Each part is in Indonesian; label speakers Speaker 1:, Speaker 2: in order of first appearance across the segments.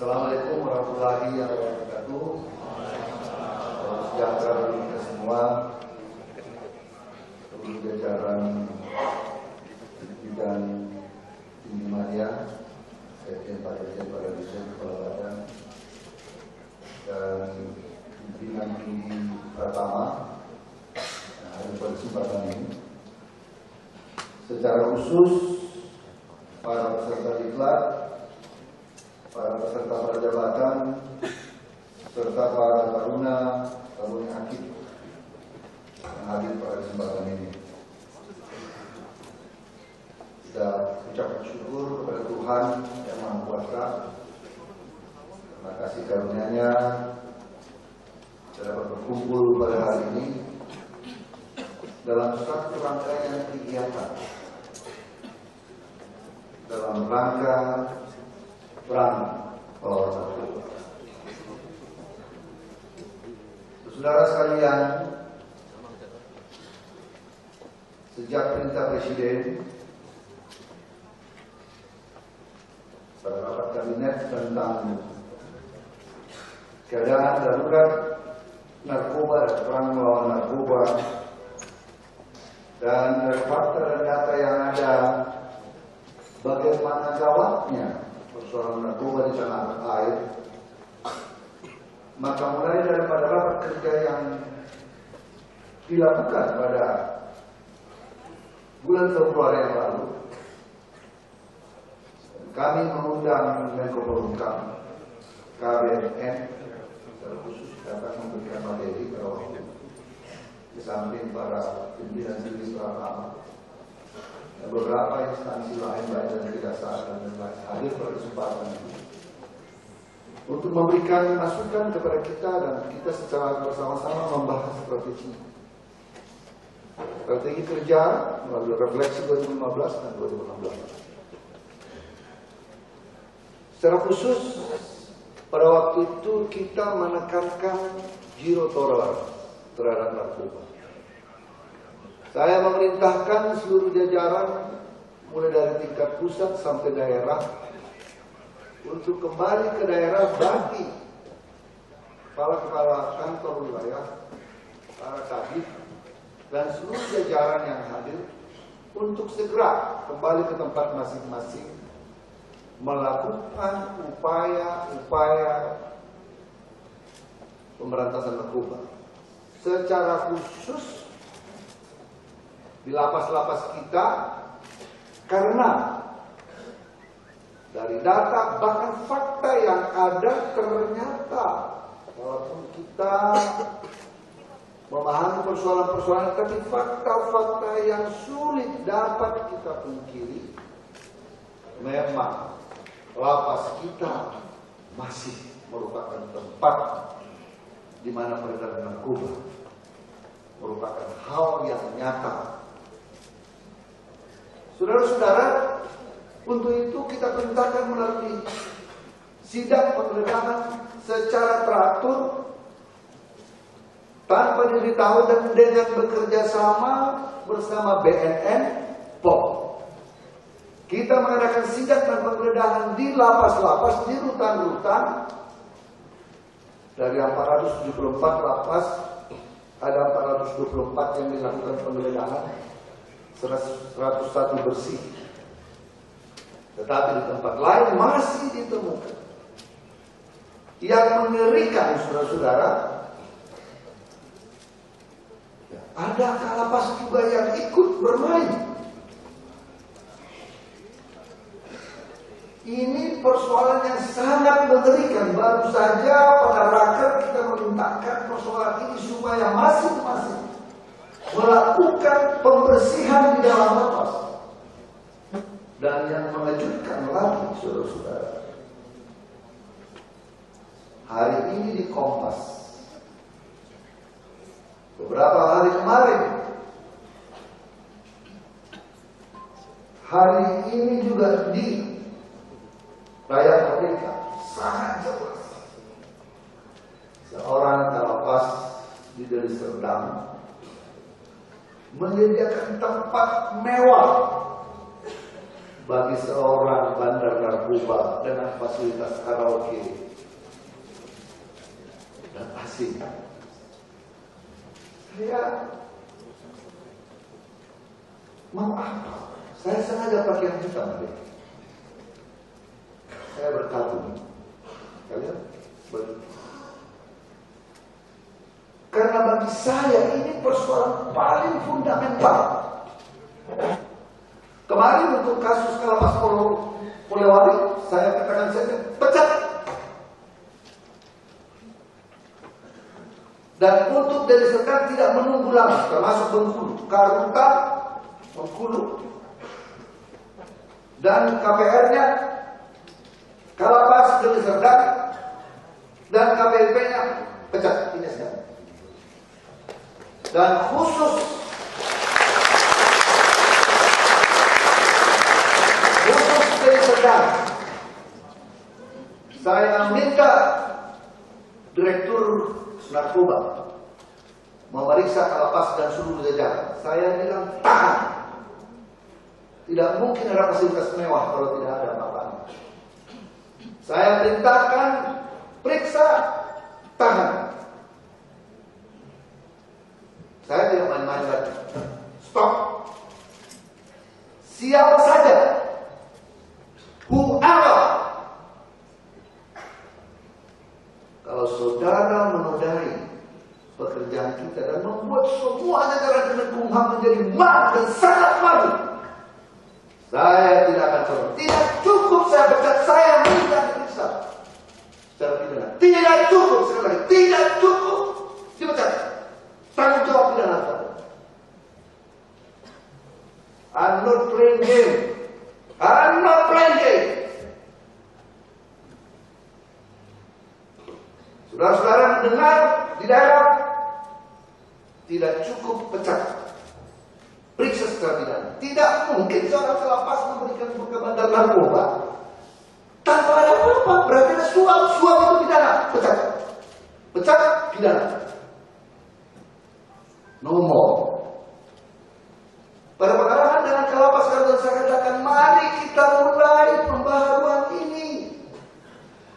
Speaker 1: Assalamualaikum warahmatullahi wabarakatuh. Salam sejahtera bagi kita semua, seluruh jajaran dan tinggi media, Sekjen Pak Dirjen, Pak Dirjen, Kepala Badan, dan pimpinan tinggi pertama yang ada pada kesempatan ini. Secara khusus para peserta diklat, para peserta perjabatan, serta para taruna aktif yang hadir pada kesempatan ini. Kita ucapkan syukur kepada Tuhan Yang Maha Kuasa. Terima kasih karunia-Nya kita dapat berkumpul pada hari ini dalam satu rangkaian kegiatan dalam rangka perang melawan narkoba. Saudara sekalian, sejak perintah Presiden pada rapat kabinet tentang keadaan darurat narkoba dan perang melawan narkoba, dan dari fakta dan data yang ada bagaimana gawatnya persoalan narkoba di tanah air, maka mulai daripada rapat kerja yang dilakukan pada bulan Februari yang lalu, kami mengundang Menko Polhukam, KBNN, secara khusus dapat memberikan materi pada waktu di samping para pimpinan tinggi pertama. Beberapa instansi lain baik dari kejaksaan dan lain hadir pada kesempatan ini untuk memberikan masukan kepada kita, dan kita secara bersama-sama membahas strategi kerja melalui refleksi 2015 dan 2016. Secara khusus pada waktu itu kita menekankan zero tolerance terhadap narkoba. Saya memerintahkan seluruh jajaran mulai dari tingkat pusat sampai daerah untuk kembali ke daerah bagi kepala kantor wilayah, para kadif, dan seluruh jajaran yang hadir untuk segera kembali ke tempat masing-masing melakukan upaya-upaya pemberantasan narkoba. Secara khusus di lapas-lapas kita, karena dari data bahkan fakta yang ada ternyata walaupun kita memahami persoalan-persoalan, tapi fakta-fakta yang sulit dapat kita pungkiri, memang lapas kita masih merupakan tempat di mana peredaran narkoba merupakan hal yang nyata. Saudara-saudara, untuk itu kita perintahkan melalui sidak penggeledahan secara teratur tanpa diberitahu dan dengan bekerja sama bersama BNN, POM. Kita mengadakan sidak dan penggeledahan di lapas-lapas, di rutan-rutan. Dari 474 lapas, ada 424 yang dilakukan penggeledahan, 101 bersih. Tetapi di tempat lain masih ditemukan. Yang mengerikan, saudara-saudara, ada kalapas juga yang ikut bermain. Ini persoalan yang sangat mengerikan. Baru saja pada raker kita memintakan persoalan ini supaya masing-masing melakukan pembersihan di dalam lapas. Dan yang mengejutkan lagi, saudara-saudara, hari ini di Kompas, beberapa hari kemarin, hari ini juga di Rakyat Merdeka, sangat jelas seorang kalapas di Deli Serdang menyediakan tempat mewah bagi seorang bandar narkoba dengan fasilitas karaoke dan asing. Saya mau apa? Saya sengaja pakai yang hitam. Saya berkabung. Kalian karena bagi saya ini persoalan paling fundamental. Kemarin untuk kasus Kalapas Polewali, saya katakan saja pecat. Dan untuk Deli Serdang tidak menunggu lama, termasuk Bengkulu, Karuta, Bengkulu, dan KPR-nya, Kalapas, Deli Serdang, dan KPLP-nya pecat. Ini sekarang. Dan khusus Deli Serdang, saya minta Direktur Narkoba memeriksa Kalapas dan seluruh jajaran. Saya bilang tahan. Tidak mungkin ada fasilitas mewah kalau tidak ada apa-apa. Saya perintahkan periksa, tahan. Saya tidak main-main lagi. Stop. Siapa saja, whoever, kalau saudara menodai pekerjaan kita dan membuat semua jajaran Kemenkumham menjadi malu dan sangat malu, saya tidak akan coba. Tidak cukup saya pecat, saya minta diperiksa secara pidana. Tidak cukup, sekali lagi, tidak cukup dipecat. Tanggung jawab pidana. I'm not playing game. I'm not playing game. Saudara-saudara mendengar di daerah, tidak cukup pecat, periksa secara pidana. Tidak mungkin seorang Kalapas memberikan buka bandar narkoba tanpa ada apa-apa. Berarti ada suap itu pidana, pecat, pidana. No more. Pada pengarahan dengan Kalapas Karuta saya katakan, mari kita mulai pembaharuan ini.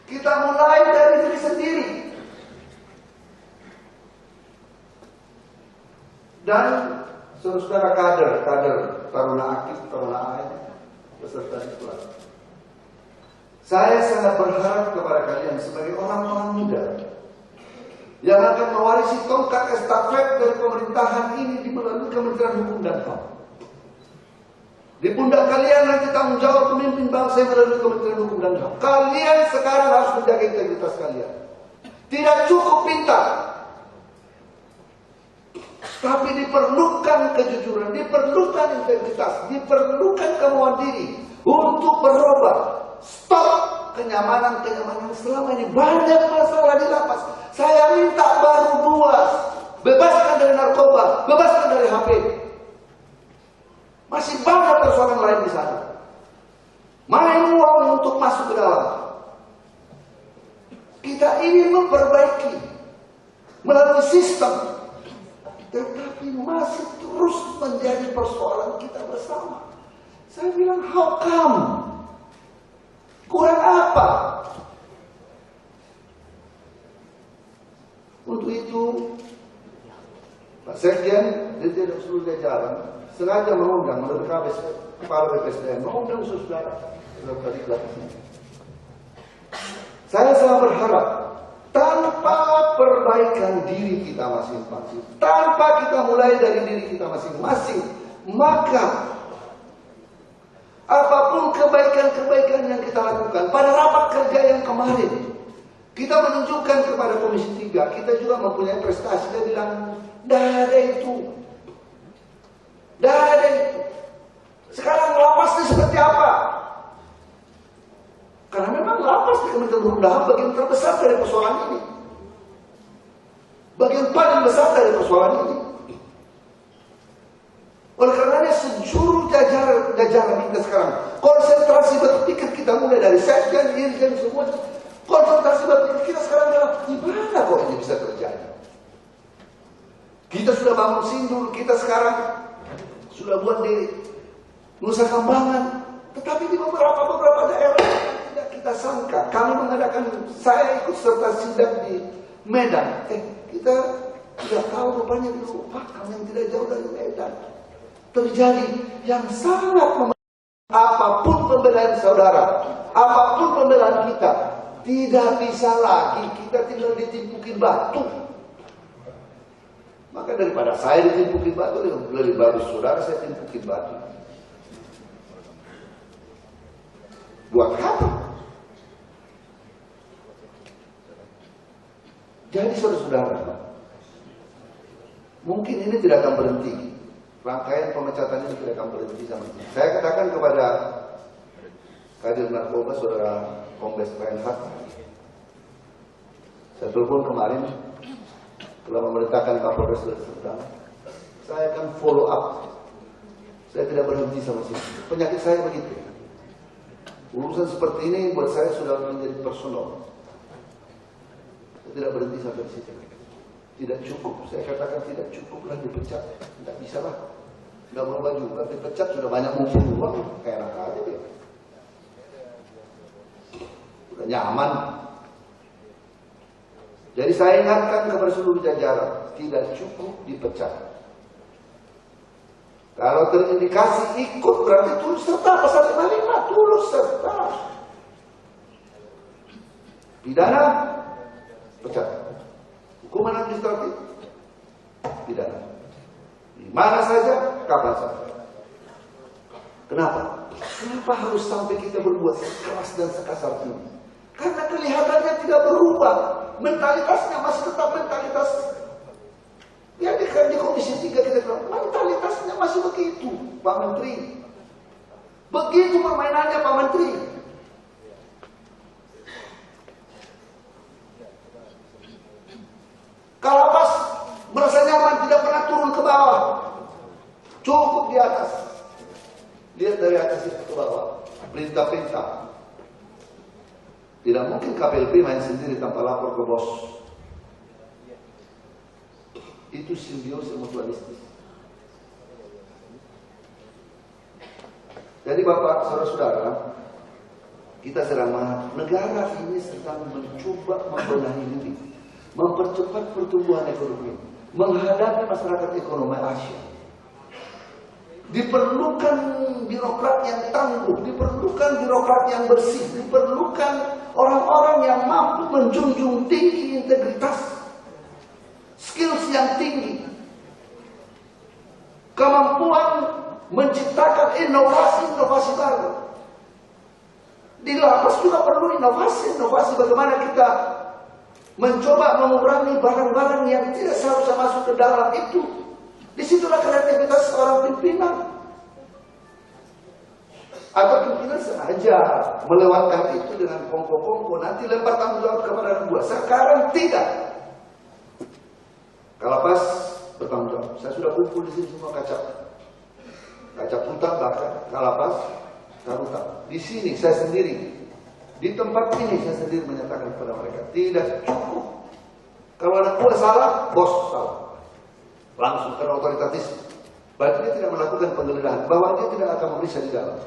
Speaker 1: Kita mulai dari diri sendiri. Dan saudara kader Taruna Aktif, Taruna AN, beserta diklat. Saya sangat berharap kepada kalian sebagai orang-orang muda yang akan mewarisi tongkat estafet dari pemerintahan ini melalui Kementerian Hukum dan HAM. Di pundak kalian nanti tanggung jawab pemimpin bangsa melalui Kementerian Hukum dan HAM. Kalian sekarang harus menjaga integritas kalian. Tidak cukup pintar, tapi diperlukan kejujuran, diperlukan integritas, diperlukan kemauan diri untuk berubah. Stop kenyamanan-kenyamanan selama ini. Banyak masalah di lapas. Saya minta baru buas, bebaskan dari narkoba, bebaskan dari HP. Masih banyak persoalan lain di sana. Main uang untuk masuk ke dalam. Kita ingin memperbaiki melalui sistem, tetapi masih terus menjadi persoalan kita bersama. Saya bilang, how come? Kurang apa? Untuk itu, Pak Sekjen, Dirjen seluruh jajaran sengaja mengundang melalui kepala BPSDM, mengundang saudara. Saya sangat berharap tanpa perbaikan diri kita masing-masing, tanpa kita mulai dari diri kita masing-masing, maka apapun kebaikan-kebaikan yang kita lakukan pada rapat kerja yang kemarin, kita menunjukkan kepada Komisi 3, kita juga mempunyai prestasi. Dia bilang, dah ada itu. Sekarang lapasnya seperti apa? Karena memang lapas di Kementerian Hukum dan HAM bagian terbesar dari persoalan ini. Bagian paling besar dari persoalan ini. Oleh karenanya sejuru jajaran kita sekarang, konsentrasi berpikir kita mulai dari sekjen, dirjen, semua. Konsentrasi berpikir kita sekarang adalah gimana kok ini bisa terjadi. Kita sudah bangun Sindul, kita sekarang sudah buat di Nusa Kambangan, Tetapi di beberapa daerah yang tidak kita sangka, kami mengadakan, saya ikut serta sidak di Medan. Kita tidak tahu rupanya di Lupakan yang tidak jauh dari Medan terjadi yang sangat apapun pembelaan saudara, apapun pembelaan kita, tidak bisa lagi kita tinggal ditimpukin batu. Maka daripada saya ditimpukin batu, lebih bagus saudara saya timpukin batu. Buat apa? Jadi saudara-saudara, mungkin ini tidak akan berhenti. Rangkaian pemecatan ini tidak akan berhenti sama ini. Saya katakan kepada Kadir Narkoba, Saudara Kombes Reinhardt, saya telepon kemarin telah memerintahkan Kapolres Serdang, saya akan follow up. Saya tidak berhenti sama sini. Penyakit saya begitu. Urusan seperti ini buat saya sudah menjadi personal. Saya tidak berhenti sampai di situ. Tidak cukup, saya katakan tidak cukuplah dipecat. Tidak bisa lah. Tidak berubah juga, dipecat sudah banyak musuh uang, kayak enak aja dia. Sudah nyaman. Jadi saya ingatkan kepada seluruh jajaran, tidak cukup dipecat. Kalau terindikasi ikut berarti turut serta pasal 55, turut serta. Pidana, pecat. Hukuman administratif, pidana. Di mana saja, kapan saja. Kenapa? Kenapa harus sampai kita berbuat sekeras dan sekasar ini? Karena kelihatannya tidak berubah. Mentalitasnya masih tetap mentalitas. Ya di Komisi 3 kita bilang, mentalitasnya masih begitu, Pak Menteri. Begitu permainannya Pak Menteri. Kalapas merasa nyaman, tidak pernah turun ke bawah. Cukup di atas. Lihat dari atas itu ke bawah. Perintah-perintah. Tidak mungkin KPLP main sendiri tanpa lapor ke bos. Itu simbiosis mutualistis. Jadi Bapak, saudara-saudara, kita sedang negara ini sedang mencoba membenahi diri, mempercepat pertumbuhan ekonomi, menghadapi masyarakat ekonomi Asia. Diperlukan birokrat yang tangguh, diperlukan birokrat yang bersih, diperlukan orang-orang yang mampu menjunjung tinggi integritas, skills yang tinggi, kemampuan menciptakan inovasi-inovasi baru. Di lapas juga perlu inovasi bagaimana kita mencoba mengurangi barang-barang yang tidak seharusnya masuk ke dalam itu. Disitulah kreativitas seorang pimpinan. Atau pimpinan sengaja melewatkan itu dengan kongko-kongko, nanti lempar tanggung jawab kepada anak buah. Sekarang tidak. Kalapas bertanggung jawab. Saya sudah kumpul di sini semua kaca hutan bahkan, kalapas, karutan. Di sini saya sendiri, di tempat ini saya sendiri menyatakan kepada mereka, tidak cukup. Kalau anak buah salah, bos salah. Langsung karena otoritatif. Berarti dia tidak melakukan penggeledahan, bahwa dia tidak akan memeriksa di dalam.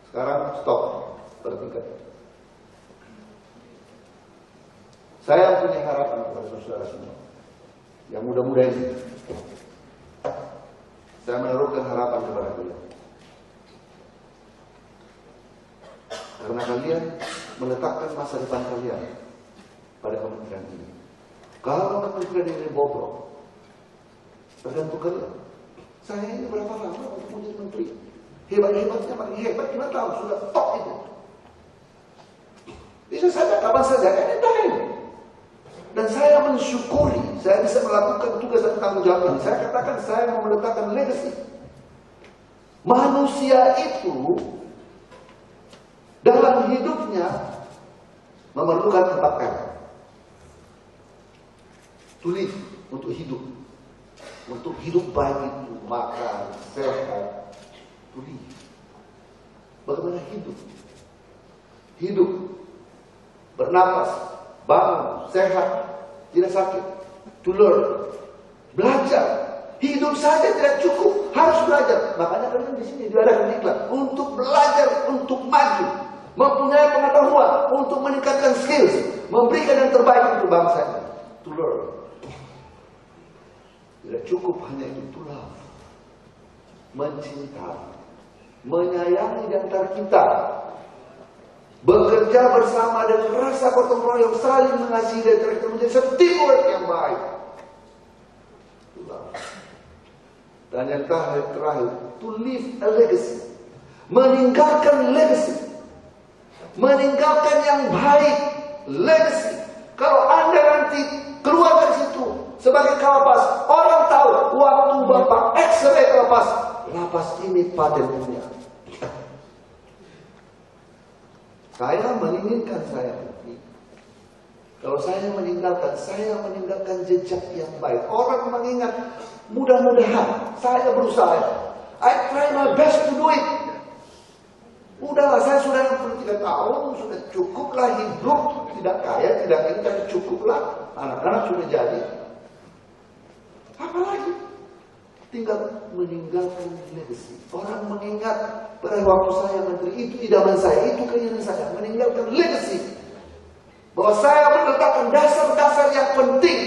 Speaker 1: Sekarang stop, bertingkat. Saya punya harapan kepada saudara semua yang muda-muda ini. Saya menaruhkan harapan kepada kalian. Karena kalian meletakkan masa depan kalian pada kementerian ini. Kalau kementerian ini bobrok, tergantung kalian. Saya ini berapa lama untuk menjadi menteri? Hebat-hebatnya makin hebat, 5 tahun sudah top itu. Bisa saja, kapan saja, anytime. Dan saya mensyukuri, saya bisa melakukan tugas dan tanggung jawab ini. Saya katakan saya mau meletakkan legacy. Manusia itu dalam hidupnya memerlukan 4 R. To live, untuk hidup. Untuk hidup baik itu, makan, sehat, to live. Bagaimana hidup? Hidup, bernapas, bangun, sehat, tidak sakit. To learn, belajar. Hidup saja tidak cukup, harus belajar. Makanya kalian di sini diadakan iklan untuk belajar, untuk maju, mempunyai pengetahuan, untuk meningkatkan skills, memberikan yang terbaik untuk bangsanya. To learn. Tidak cukup hanya itu, to love. Mencintai, menyayangi di antara kita, bekerja bersama dengan rasa gotong royong, saling mengasihi dan kita menjadi satu teamwork yang baik. To love. Dan yang terakhir, to leave a legacy. Meninggalkan legacy. Meninggalkan yang baik. Legacy. Kalau Anda nanti keluar dari situ sebagai kalapas, orang tahu waktu Bapak X-ray kalapas, lapas ini paten punya. Saya menginginkan saya bukti. Kalau saya meninggalkan jejak yang baik. Orang mengingat, mudah-mudahan saya berusaha. I try my best to do it. Udahlah, saya sudah 63 tahun, sudah cukuplah hidup, tidak kaya, tidak ini, tapi cukuplah. Anak-anak sudah jadi. Apalagi? Tinggal meninggalkan legacy. Orang mengingat pada waktu saya menteri, itu idaman saya, itu keinginan saya. Meninggalkan legacy. Bahwa saya meletakkan dasar-dasar yang penting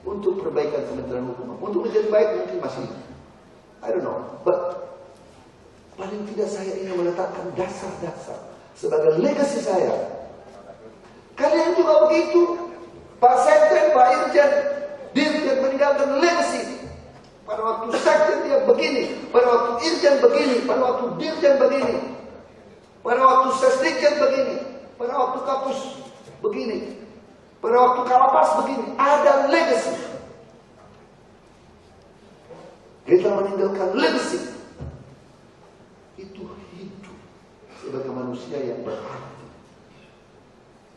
Speaker 1: untuk perbaikan Kementerian Hukum. Untuk menjadi baik mungkin masih, I don't know, but paling tidak saya ingin meletakkan dasar-dasar sebagai legacy saya. Kalian juga begitu. Pak Sekjen, Pak Irjen, Dirjen meninggalkan legacy. Pada waktu Sekjen dia begini, pada waktu Irjen begini, pada waktu Dirjen begini, pada waktu Sesdikjen begini, pada waktu Kapus begini, pada waktu Kalapas begini. Ada legacy. Kita meninggalkan legacy. Itu hidup sebagai manusia yang berarti.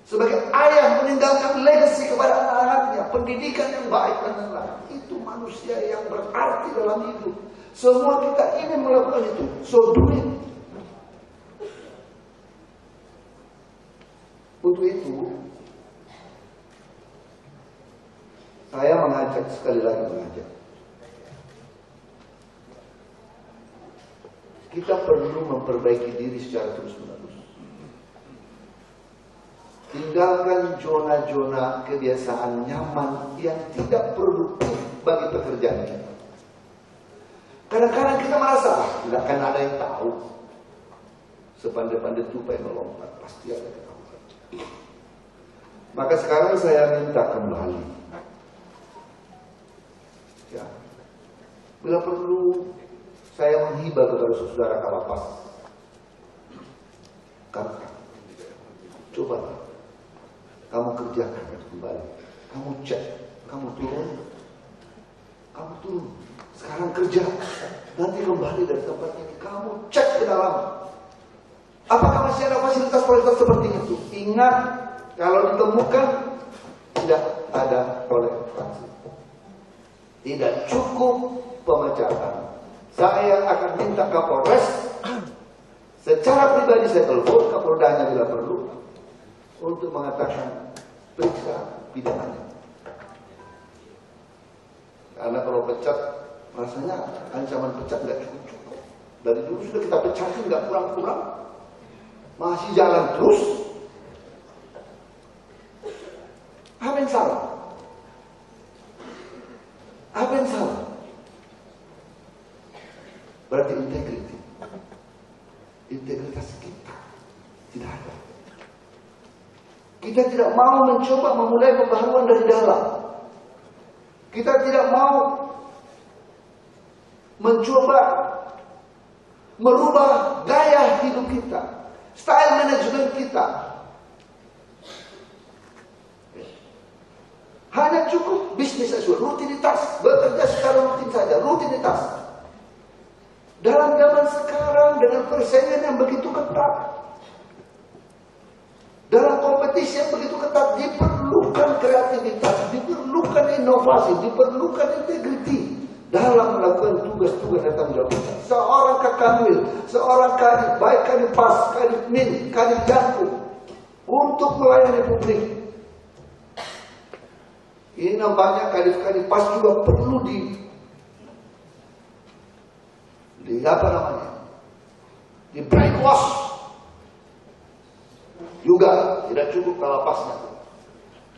Speaker 1: Sebagai ayah meninggalkan legacy kepada anak-anaknya, pendidikan yang baik dan lain-lain. Itu manusia yang berarti dalam hidup. Semua kita ingin melakukan itu. So do it. Untuk itu, saya mengajak, sekali lagi mengajak, kita perlu memperbaiki diri secara terus-menerus. Tinggalkan zona-zona kebiasaan nyaman yang tidak produktif bagi pekerjaan kita. Kadang-kadang kita merasa tidak akan ada yang tahu. Sepandai-pandai tupai melompat, pasti ada yang tahu. Maka sekarang saya minta kembali. Ya. Bila perlu saya menghibah kepada saudara Kalapas. Coba kamu kerjakan kembali. Kamu cek, kamu turun. Sekarang kerja. Nanti kembali dari tempat ini. Kamu cek ke dalam. Apakah masih ada fasilitas-fasilitas seperti itu? Ingat, kalau ditemukan tidak ada toleransi. Tidak cukup pemecatan. Saya akan minta Kapolres secara pribadi, saya telepon Kapoldanya bila perlu untuk mengatakan periksa pidananya. Karena kalau pecat, rasanya ancaman pecat nggak cukup. Dari dulu sudah kita pecatin nggak kurang-kurang, masih jalan terus. Apa yang salah? Apa yang salah? Berarti integritas kita tidak ada. Kita tidak mau mencoba memulai pembaharuan dari dalam. Kita tidak mau mencoba merubah gaya hidup kita, style manajemen kita. Hanya cukup bisnis as usual, rutinitas, bekerja secara rutin saja, rutinitas. Dalam zaman sekarang dengan persaingan yang begitu ketat, dalam kompetisi yang begitu ketat, diperlukan kreativitas, diperlukan inovasi, diperlukan integriti dalam melakukan tugas-tugas dan tanggung jawab kita. Seorang kakanwil, seorang kadif, baik kadif pas, kadif min, kadif janku, untuk melayani publik. Ini nampaknya kadif-kadif pas juga perlu di apa namanya, di brainwash juga tidak cukup kalapasnya.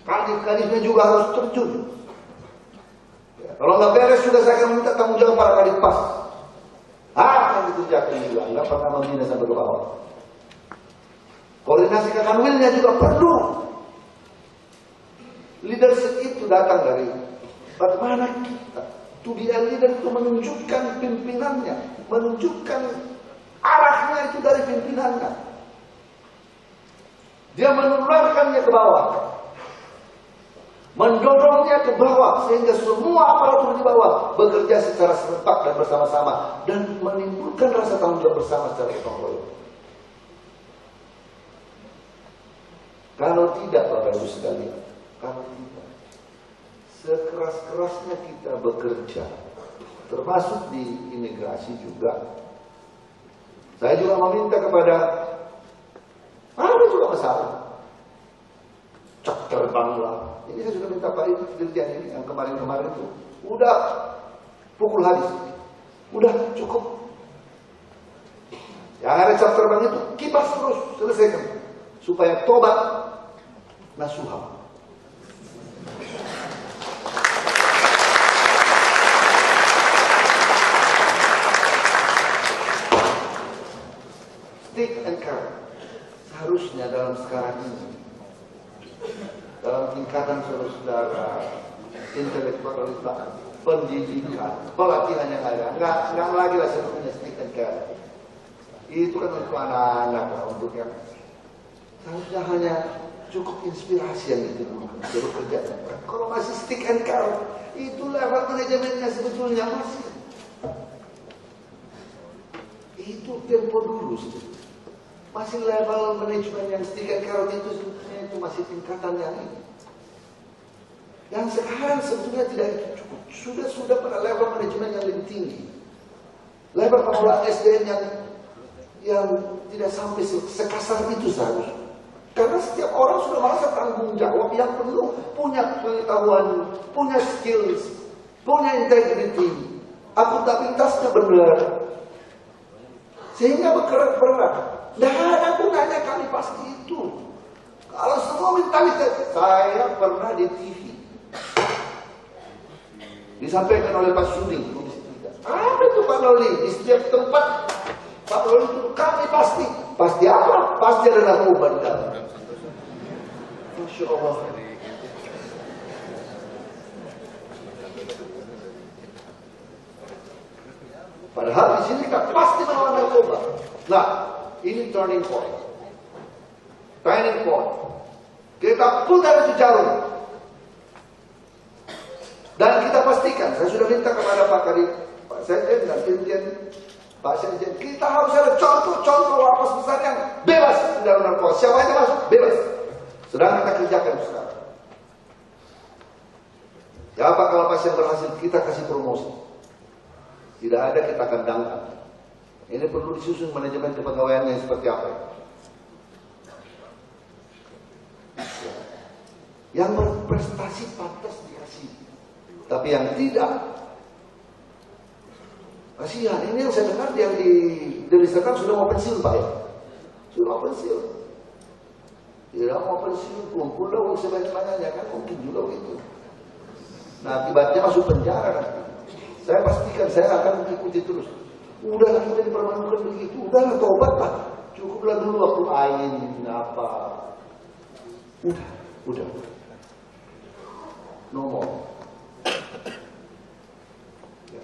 Speaker 1: Kadif-kadifnya juga harus terjun. Ya, kalau nggak beres juga saya akan minta tanggung jawab para kadifpas. Apa yang dikerjakan juga nggak pernah membina sampai ke bawah. Koordinasi kekanwilnya juga perlu. Leadership itu datang dari bagaimana kita to be a leader itu menunjukkan pimpinannya, menunjukkan arahnya itu dari pimpinannya. Dia menularkannya ke bawah, mendorongnya ke bawah, sehingga semua aparatur di bawah bekerja secara serentak dan bersama-sama, dan menimbulkan rasa tanggung jawab bersama secara gotong royong. Kalau tidak, Bapak Ibu sekalian, kalau tidak, sekeras-kerasnya kita bekerja, termasuk di imigrasi juga. Saya juga meminta kepada, ada juga masalah, cek terbang lah. Ini saya sudah minta Pak Dirjen ini yang kemarin-kemarin itu, udah pukul habis, udah cukup. Yang ada cek terbang itu kipas terus, selesaikan, supaya tobat nasuha. Stick and carrot. Seharusnya dalam sekarang ini, dalam tingkatan saudara intelektualitas, pendidikan, pelatihan yang ada, nggak lagi lah sebenarnya stick and carrot. Itu kan untuk anak-anak, untuk yang seharusnya hanya cukup inspirasi yang itu bekerja. Kalau masih stick and carrot, itu level manajemennya sebetulnya itu tempo dulu sebetulnya. Masih level manajemen yang stick and carrot itu sebetulnya itu masih tingkatan yang ini. Yang sekarang sebetulnya tidak cukup. Sudah pada level manajemen yang lebih tinggi. Level pengelolaan SDM yang tidak sampai sekasar itu seharusnya. Karena setiap orang sudah merasa tanggung jawab yang perlu punya pengetahuan, punya skills, punya integrity, akuntabilitasnya benar. Sehingga bergerak. Tidak ada gunanya kami pasti itu. Kalau semua mentalitas, saya pernah di TV disampaikan oleh Pak Suding, apa itu Pak Loli? Di setiap tempat Pak Loli itu kami pasti apa? Pasti ada narkoba di dalam. Masya Allah. Padahal di sini kita pasti melawan narkoba. Nah, ini turning point. Turning point. Kita putar itu jarum. Dan kita pastikan, saya sudah minta kepada Pak Kadif, Pak Sekjen dan Dirjen, Pak Sekjen, kita harus ada contoh-contoh lapas besar yang bebas dari narkoba. Siapa aja masuk, bebas. Sedang kita kerjakan sekarang. Siapa lapas yang berhasil, kita kasih promosi. Tidak ada, kita kandangkan. Ini perlu disusun manajemen kepegawaiannya seperti apa. Yang berprestasi pantas dikasih. Tapi yang tidak, kasihan. Ini yang saya dengar yang di Deli Serdang sudah mau pensiun Pak ya. Sudah mau pensiun. Tidak mau pensiun, kumpul lah uang sebanyak-banyaknya kan mungkin juga begitu. Nah akibatnya masuk penjara nanti. Saya pastikan saya akan mengikuti terus. Udahlah kita dipermalukan begitu, udahlah tobat Pak. Cukuplah dulu waktu ain apa. Udah. No more. Ya.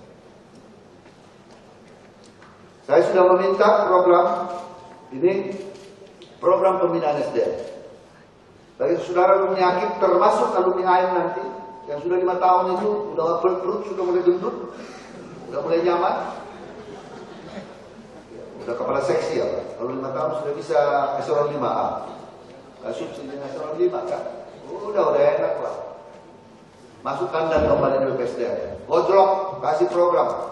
Speaker 1: Saya sudah meminta program pembinaan SDM. Bagi saudara alumni Akib termasuk alumni AIN nanti yang sudah 5 tahun itu udah perut sudah mulai gendut, udah mulai nyaman, udah kepala seksi ya Pak. Kalau 5 tahun sudah bisa eselon 5A, subsidi eselon 5 kan, udah enak Pak. Masuk kandang kembali dari PSDM, gojlok, kasih program,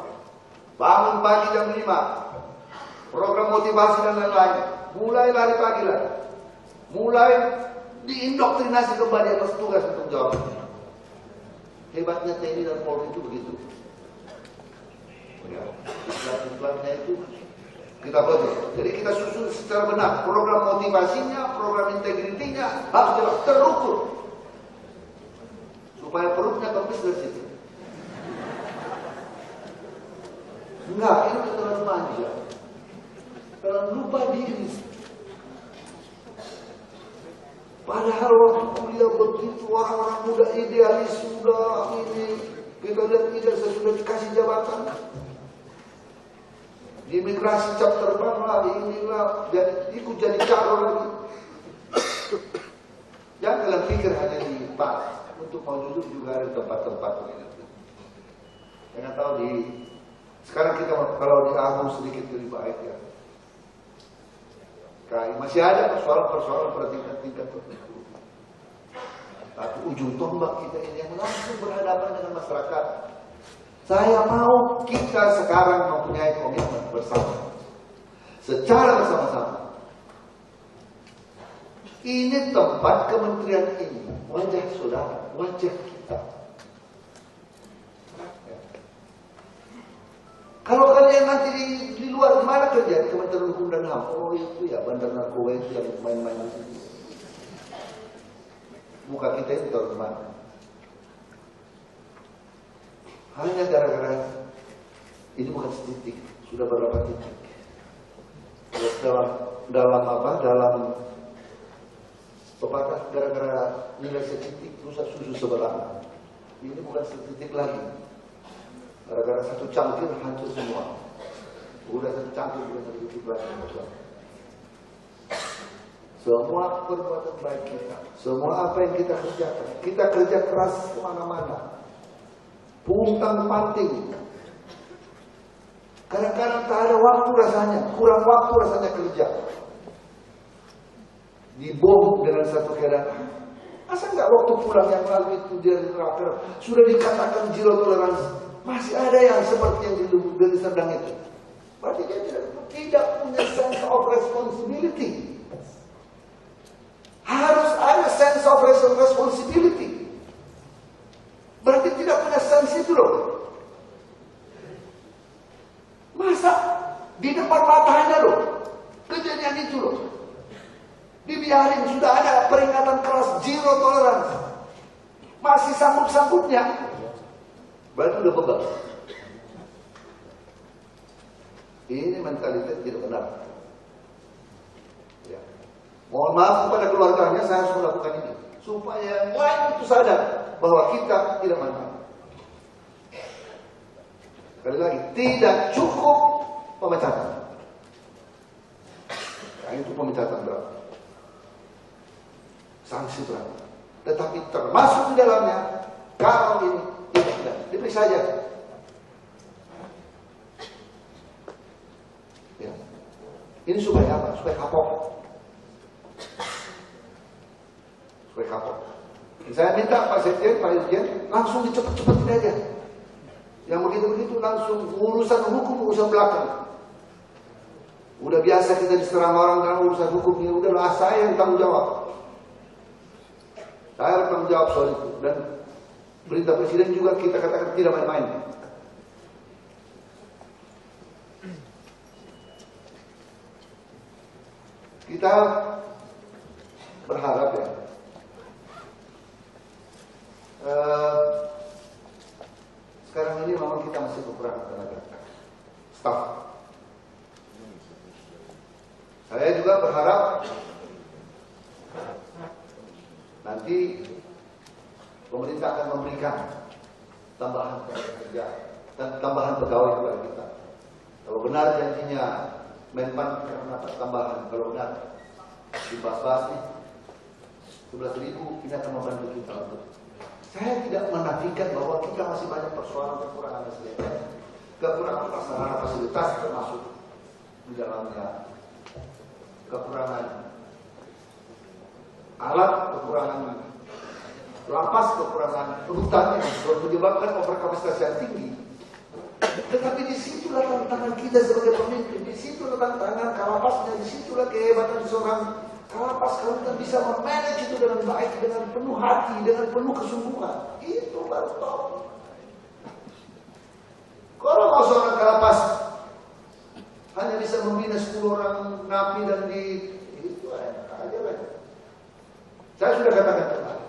Speaker 1: bangun pagi jam 5, program motivasi dan lain-lain, mulai lari pagi lagi, mulai diindoktrinasi kembali atas tugas untuk jawab. Hebatnya TNI dan Polri itu begitu. Ya, iklan-iklannya itu kita buat. Jadi kita susun secara benar program motivasinya, program integritinya harus jelas, terukur supaya perutnya kempis dari situ. Enggak, ini terlalu manja, terlalu lupa diri. Padahal waktu kuliah begitu orang-orang muda idealis, sudah ini kita lihat tidak sesudah dikasih jabatan. Di imigrasi cap terbang lah, inilah, dan ikut jadi calon lagi. Jangan kalian pikir hanya di pas, untuk mau duduk juga ada tempat-tempat ini. Jangan tahu di sekarang kita kalau di Agung sedikit lebih baik ya. Masih ada persoalan pada tingkat tertentu. Tapi ujung tombak kita ini yang langsung berhadapan dengan masyarakat. Saya mau kita sekarang mempunyai komitmen bersama, secara bersama-sama. Ini tempat kementerian ini, wajah saudara, wajah kita. Kalau kalian nanti di luar gimana kerja di Kementerian Hukum dan HAM? Oh itu ya bandar narkoba itu yang main-main di sini. Muka kita itu tahu kemana? Hanya gara-gara ini bukan setitik, sudah beberapa titik. Dalam pepatah gara-gara nilai setitik rusak susu sebelah. Ini bukan setitik lagi. Gara-gara satu cangkir hancur semua. Udah satu cangkir bukan satu titik lagi. Semua perbuatan baik kita, semua apa yang kita kerjakan, kita kerja keras kemana-mana, puntang panting. Kadang-kadang tak ada waktu rasanya, kurang waktu rasanya kerja. Dibom dengan satu keadaan. Masa nggak waktu pulang yang lalu itu dia terakhir sudah dikatakan zero tolerance, masih ada yang seperti yang di Serdang itu. Berarti dia tidak punya sense of responsibility. Harus ada sense of responsibility. Berarti tidak punya sense itu loh. Masa di depan matanya loh kejadian itu loh dibiarin, sudah ada peringatan keras zero tolerance, masih sanggup-sanggupnya. Berarti udah bebal. Ini mentalitas tidak benar. Ya. Mohon maaf kepada keluarganya, saya harus melakukan ini supaya yang lain itu sadar bahwa kita tidak manfaat. Sekali lagi, tidak cukup pemecatan. Nah, itu pemecatan berat, sanksi berat. Tetapi termasuk di dalamnya kalau ini tidak diperiksa saja. Ya. Ini supaya apa? Supaya kapok. Supaya kapok. Saya minta Pak Sekjen, Pak Irjen langsung dicepet-cepetin aja. Yang begitu-begitu langsung urusan hukum, urusan belakang. Udah biasa kita diserang orang dengan urusan hukum, ya udahlah saya yang tanggung jawab. Saya bertanggung jawab soal itu. Dan perintah Presiden juga kita katakan tidak main-main. Kita berharap ya, sekarang ini memang kita masih kekurangan tenaga staf. Saya juga berharap nanti pemerintah akan memberikan tambahan kerja dan tambahan pegawai kepada kita. Kalau benar janjinya Menpan akan dapat tambahan, kalau benar dibahas-bahas nih 11.000 ini akan membantu kita untuk. Saya tidak menafikan bahwa kita masih banyak persoalan kekurangan SDM, kekurangan prasarana fasilitas termasuk di dalamnya, kekurangan alat, kekurangan lapas, kekurangan rutan yang menyebabkan overkapasitas yang tinggi. Tetapi disitulah tantangan kita sebagai pemimpin, disitulah tantangan kalapasnya, disitulah kehebatan seorang kalapas kalau kita bisa memanage itu dengan baik, dengan penuh hati, dengan penuh kesungguhan, itu baru top. Kalau mau seorang kalapas hanya bisa membina 10 orang napi dan itu enak aja lah. Saya sudah katakan kemarin,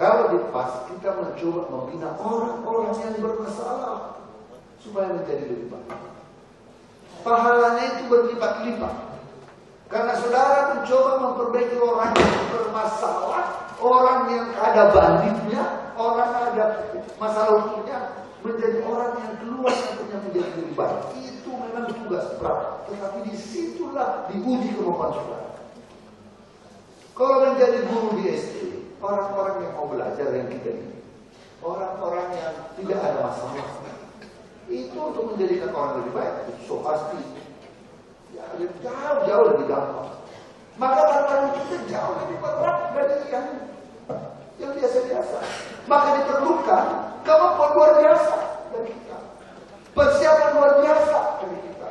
Speaker 1: kalau di PAS kita mencoba membina orang-orang yang bermasalah supaya menjadi lebih baik. Pahalanya itu berlipat-lipat. Karena saudara mencoba memperbaiki orang yang bermasalah, orang yang ada banditnya, orang ada masalah hukumnya, menjadi orang yang keluar yang menjadi lebih baik. Itu memang tugas berat. Tetapi disitulah diuji kemampuan saudara. Kalau menjadi guru di SD, orang-orang yang mau belajar yang kita ini, orang-orang yang tidak ada masalah, itu untuk menjadikan orang lebih baik, itu so pasti ya, jauh lebih gampang. Maka tantangan kita jauh lebih berat dari yang biasa-biasa. Maka diperlukan kemampuan luar biasa dari kita, persiapan luar biasa dari kita.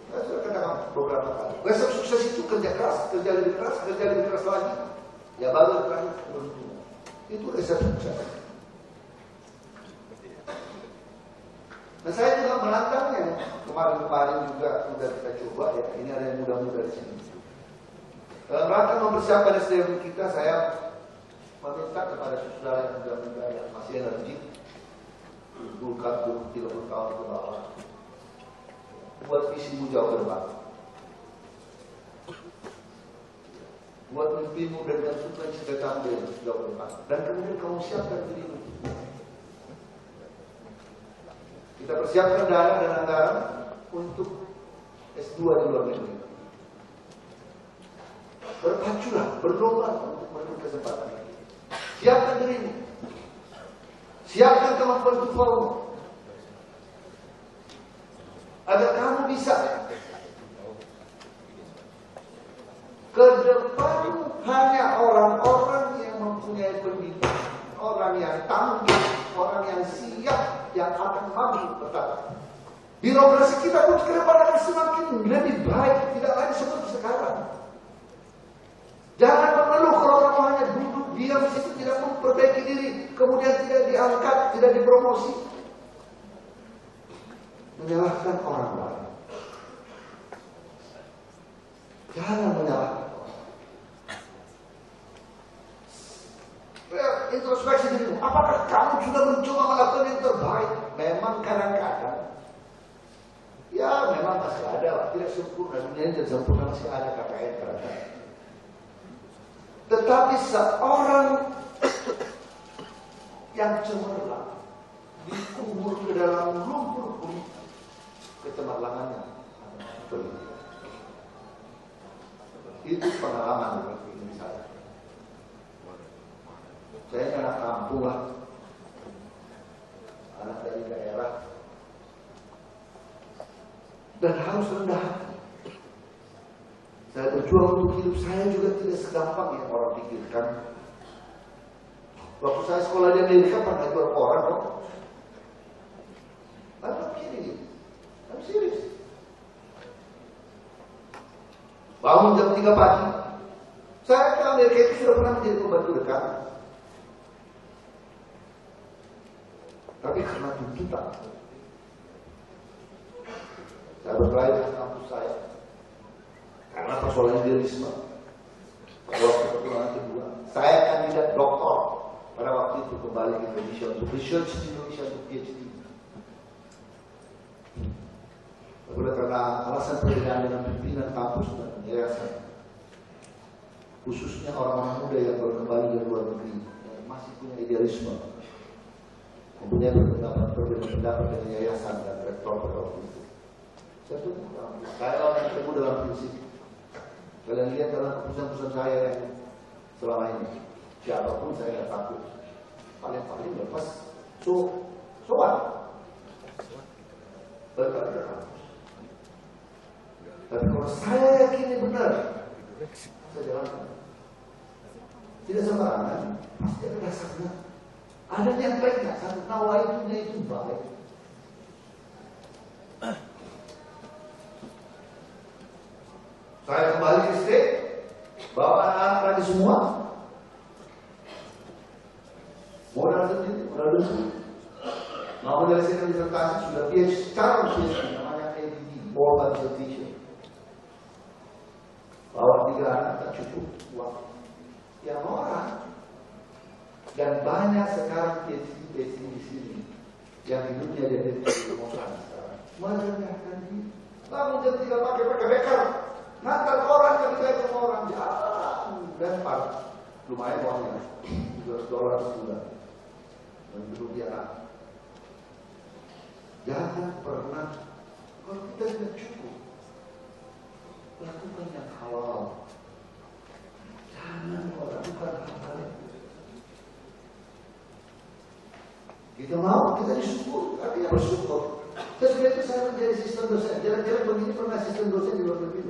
Speaker 1: Saya sudah katakan beberapa kali, resep sukses itu kerja keras, kerja lebih keras lagi, ya baru terakhir beruntung. Itu resep sukses. Nah, saya juga menantangnya. Kemarin juga sudah kita coba ya. Ini ada yang muda-muda di sini. Dalam rangka mempersiapkan SDM kita, saya meminta kepada saudara yang muda-muda yang masih energi, 20 tahun, 30 tahun ke bawah, buat visimu jauh ke depan. Buat mimpimu dan cita-citamu jauh ke depan. Dan kemudian kamu siapkan dirimu. Kita persiapkan dana dan anggaran untuk S2 di luar negeri. Berpaculah, berlomba untuk merebut kesempatan ini. Siapkan dirimu. Siapkan kemampuan tubuhmu. Agar kamu bisa ke depan hanya orang-orang yang mempunyai pendidikan, orang yang tangguh, orang yang siap, yang akan mampu bertahan. Birokrasi kita pun ke depan akan semakin lebih baik, tidak lagi seperti sekarang. Jangan mengeluh kalau kamu hanya duduk diam di situ, tidak memperbaiki diri, kemudian tidak diangkat, tidak dipromosi. Menyalahkan orang lain. Jangan menyalahkan orang. Introspeksi dirimu. Apakah kamu sudah mencoba melakukan yang terbaik? Memang kadang-kadang, ya memang masih ada, tidak sempurna. Dunia tidak sempurna, masih ada KKN kadang-kadang. Tetapi seorang yang cemerlang dikubur ke dalam lumpur pun kecemerlangannya itu pengalaman bagi saya. Saya anak kampung lah, anak dari daerah, dan harus rendah hati. Saya berjuang untuk hidup saya juga tidak segampang yang orang pikirkan. Waktu saya sekolah di Amerika pernah jual orang kok. I'm kidding. I'm serious. Bangun jam 3 pagi. Saya ke Amerika itu sudah pernah menjadi pembantu dekat. Tapi karena tuntutan, saya berkelahi dengan kampus saya. Karena persoalan idealisme. Pada waktu pertemuan kedua, saya kandidat doktor pada waktu itu kembali ke Indonesia untuk research di Indonesia untuk PhD. Kemudian karena alasan perbedaan dengan pimpinan kampus dan yayasan, khususnya orang-orang muda yang baru kembali dari luar negeri yang masih punya idealisme, mempunyai perbedaan pendapat dengan yayasan dan rektor pada waktu itu. Saya orang yang ketemu dalam prinsip. Kalian lihat dalam keputusan-keputusan saya yang selama ini, siapapun saya tidak takut. Paling lepas soal berkali kampus. Tapi kalau saya yakin ini benar, saya jalankan. Tidak sembarangan, pasti ada dasarnya. Ada yang baiknya, satu nawaitunya itu baik. Saya kembali ke state, bawa anak-anak lagi semua, modal sendiri, modal dulu. representasi sudah calon PhD namanya ABD, World Consultation. Bawa 3 anak tak cukup uang. Yang orang dan banyak sekarang PhD di sini yang hidupnya jadi demokrat sekarang. Merendahkan diri. Bangun jam 3 pakai bekal. Ngantar orang ke kita semua orang jalan lempar. Lumayan uangnya, $12 sebulan. Menurut dia anak. Jangan pernah, kalau kita tidak cukup, lakukan yang halal. Jangan melakukan hal-hal itu. Kita mau, kita disyukur, artinya bersyukur. Sesudah itu saya menjadi sistem dosen. Jalan-jalan begini pernah sistem dosen di luar negeri.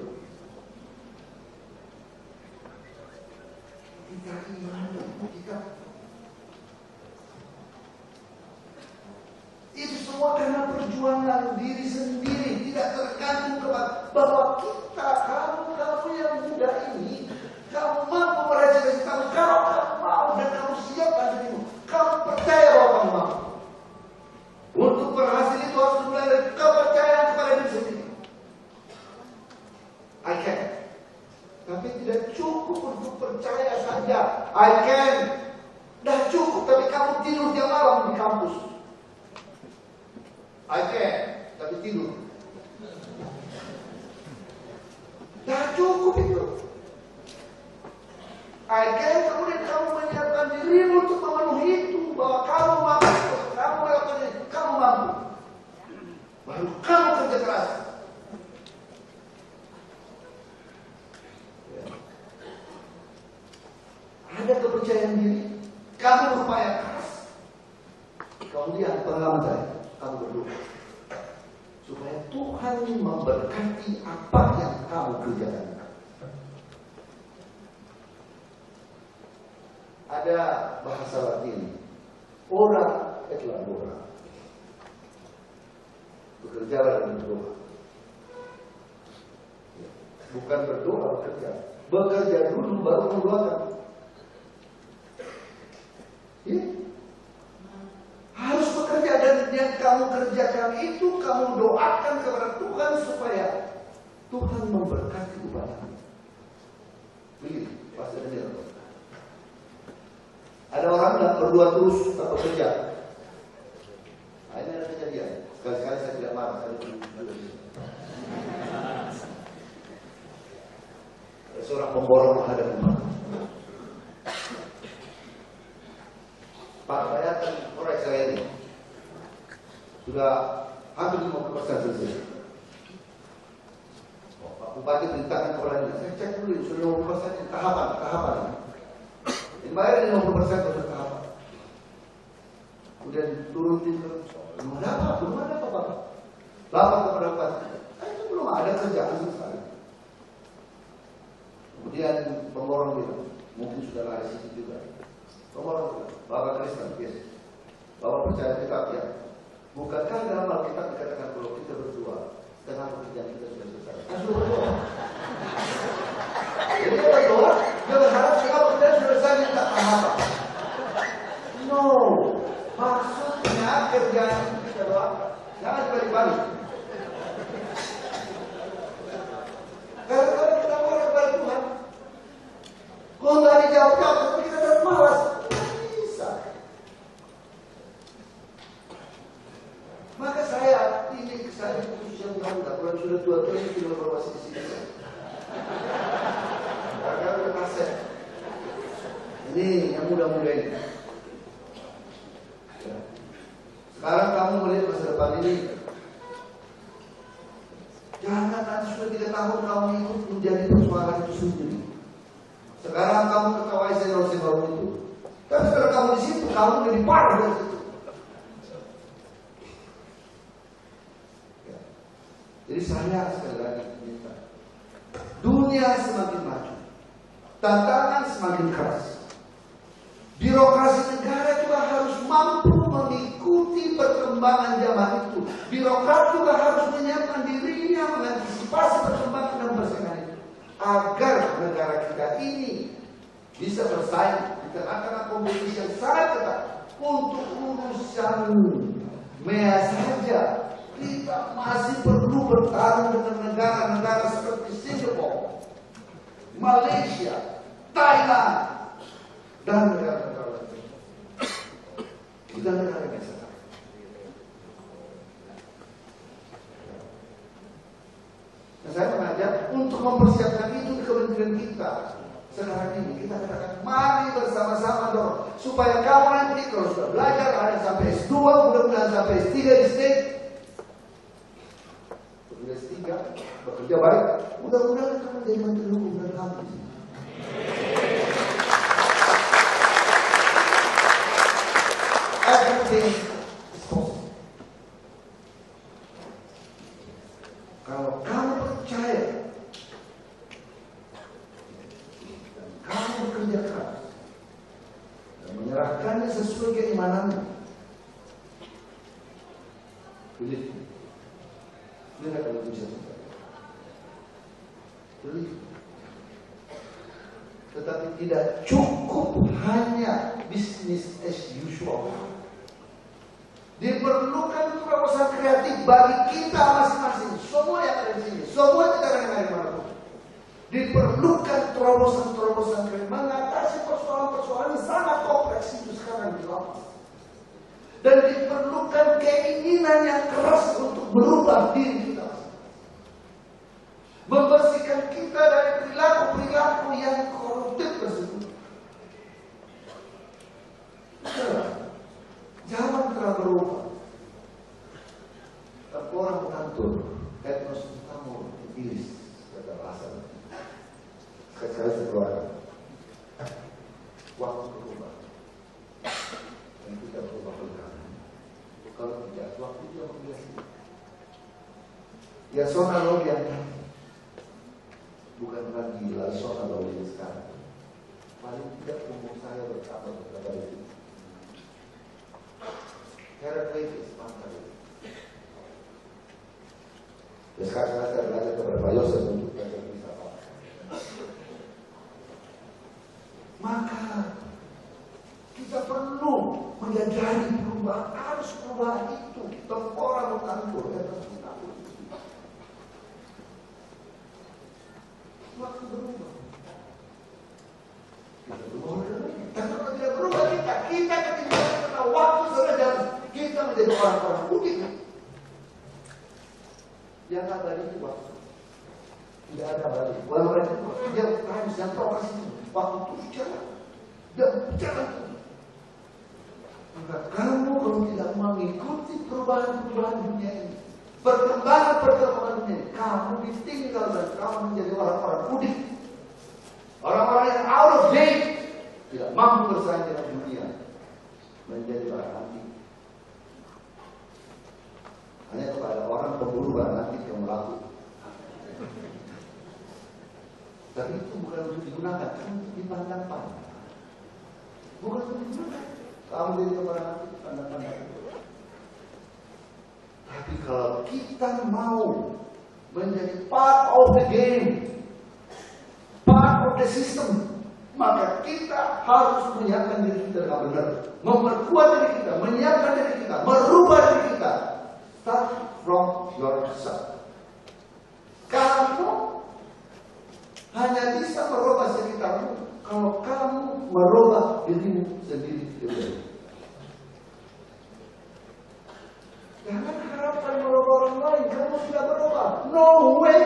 Speaker 1: Kita iman, kita itu semua karena perjuangan diri sendiri, tidak tergantung kepada bahwa kita, kamu yang muda ini, kamu mampu meraih cita-citamu kalau kamu mau dan kamu siapkan dirimu, kamu percaya bahwa kamu mampu. Untuk berhasil itu harus dimulai dari kepercayaan kepada diri sendiri. I can. Tapi tidak cukup untuk percaya saja. I can. Dah cukup, tapi kamu tidur tiap malam di kampus. I can, tapi tidur. Dah cukup itu. I can, kemudian kamu menyiapkan dirimu untuk memenuhi itu. Bahwa kamu mampu, kamu melakukan itu, kamu mampu. Baru kamu kerja keras. Ada kepercayaan diri, kamu berupaya keras. Kemudian pengalaman saya, kamu berdoa supaya Tuhan memberkati apa yang kamu kerjakan. Ada bahasa Latin, ora et labora. Bekerjalah dan berdoa. Bukan berdoa, bekerja. Bekerja dulu baru mendoakan. Ya? Harus bekerja, dan yang kamu kerjakan itu kamu doakan kepada Tuhan supaya Tuhan memberkati upahmu. Begitu, pasti ada. Ada orang yang berdoa terus tak bekerja. Nah, ini ada kejadian. Sekali-kali saya tidak marah, saya ada seorang pemborong menghadap Tuhan. Pak, saya akan proyek saya ini sudah hampir 50% selesai. Pak Bupati perintahkan kepada ini, saya cek dulu, sudah 50% tahapan. Dibayar 50% untuk tahapan. Kemudian turun ke, belum ada apa Pak. Lapor kepada Bupati, itu belum ada kerjaan sama sekali. Kemudian pemborong bilang, mungkin sudah lari situ juga. Pemborong bilang, Bapak Kristen, yes. Bapak percaya kitab ya. Bukankah dalam Alkitab dikatakan kalau kita berdoa, setengah pekerjaan kita sudah selesai. Kan sudah berdoa. Jadi dia berdoa, dia berharap setengah pekerjaan sudah selesai, dia tak apa. No, maksudnya kerjaan itu kita doakan. Jangan balik-balik. Kadang-kadang kita marah kepada Tuhan. Kok nggak dijawab-jawab, tapi kita tetap malas. Bisa. Maka saya khusus yang muda, kalau sudah tua-tua ini tidak berwasi di sini. Karena berkaset. Ini yang muda-muda ini. Ya. Sekarang kamu melihat masa depan ini. Jangan nanti sudah 3 tahun kamu ikut menjadi persoalan itu sendiri. Sekarang kamu ketahui senior itu. Tapi sekarang kamu di situ, kamu jadi parah dari situ. Ya. Jadi saya sekali lagi minta, dunia semakin maju, tantangan semakin keras. Birokrasi negara juga harus mampu mengikuti perkembangan zaman itu. Birokrat juga harus menyiapkan dirinya mengantisipasi perkembangan dan persaingan itu, agar negara kita ini bisa bersaing di tengah-tengah kompetisi yang sangat ketat untuk urusan Mea saja kita masih perlu bertarung dengan negara-negara seperti Singapura, Malaysia, Thailand, dan negara-negara lain. Kita negara biasa. Nah, saya mengajak untuk mempersiapkan itu di kementerian kita. Sekarang ini kita katakan, mari bersama-sama dong, supaya kamu nanti kalau sudah belajar ada sampai S2, mudah-mudahan sampai S3 di state, S3 bekerja baik, mudah-mudahan kamu jadi menteri hukum dan HAM. Everything is possible. Kalau kamu percaya dan kamu bekerja keras dan menyerahkannya sesuai keimananmu, pilih. Dia akan bisa pilih. Tetapi tidak cukup hanya bisnis as usual. Diperlukan terobosan kreatif bagi kita masing-masing. Semua yang ada di sini, semua negara yang ada manapun. Diperlukan terobosan-terobosan kreatif mengatasi persoalan-persoalan yang sangat kompleks itu sekarang di lapangan. Dan diperlukan keinginan yang keras untuk merubah diri kita. Membersihkan kita dari perilaku-perilaku yang koruptif tersebut. Zaman telah berubah. Tapi orang mengatur etnos tamu Inggris kata bahasa. Sekali sekeluarga. Waktu berubah. Dan kita berubah pergerakan. Kalau tidak, waktu dia membiasai. Ya sona lo yang bukan lagi sona lo yang sekarang. Paling tidak umur saya bertambah beberapa itu. Heraklitus pantai. Ya sekarang saya belajar kepada Pak Yosef untuk belajar bisa apa. Maka kita perlu menyadari perubahan, harus perubahan itu. Tempora mengatur ya mengatur. Waktu berubah. Kita berubah. Dan kalau tidak berubah kita ketinggalan karena waktu sudah jalan. Kita menjadi orang-orang unik. Yang tak balik itu waktu. Tidak ada balik. Orang-orang itu yang times, yang progres itu. Waktu terus jalan. Dan jalan. Maka kamu kalau tidak mengikuti perubahan-perubahan dunia ini, perkembangan-perkembangan dunia ini, kamu ditinggal dan kamu menjadi orang-orang unik. Orang-orang yang out of date. Tidak mampu bersaing dengan dunia. Menjadi orang antik. Hanya kepada orang pemburu barang antik yang melaku. Tapi itu bukan untuk digunakan, kan untuk dipandang-pandang. Bukan untuk digunakan. Kamu jadi barang antik, pandang-pandang. Tapi kalau kita mau menjadi part of the game, part of the system, maka kita harus menyiapkan diri kita dengan benar, memperkuat diri kita, menyiapkan diri kita, merubah diri kita. Start from yourself. Kamu hanya bisa merubah sekitarmu kalau kamu merubah dirimu sendiri. Jangan harapkan merubah orang lain, kamu tidak berubah. No way.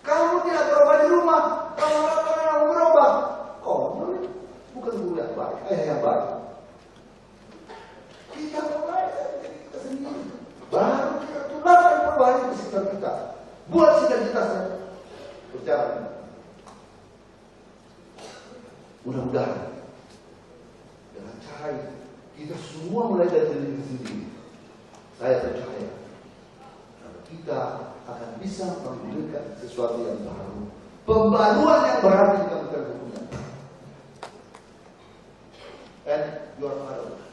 Speaker 1: Kamu tidak berubah di rumah, kamu harapkan yang berubah. Oh, bukan guru yang baik, yang baik. Kita mulai dari diri kita sendiri. Baru kita tularkan perubahan di sekitar kita. Buat cita-cita berjalan. Mudah-mudahan dengan cara itu kita semua mulai dari diri kita sendiri. Saya percaya kita akan bisa memberikan sesuatu yang baru, pembaruan yang berarti di kementerian hukumnya. And you are part of it.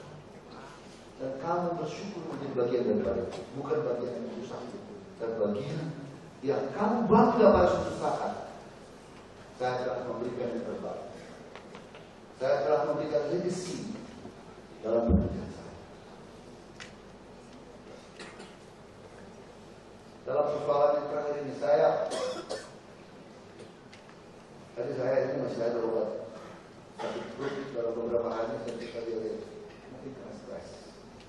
Speaker 1: Dan kamu bersyukur menjadi bagian daripada itu, bukan bagian yang susah itu, dan bagian yang kamu bangga pada suatu saat. Saya telah memberikan yang terbaik. Saya telah memberikan legacy dalam pekerjaan saya. Dalam persoalan yang terakhir ini tadi saya ini masih ada obat sakit perut dalam beberapa hari saya bisa lihat mungkin karena stres.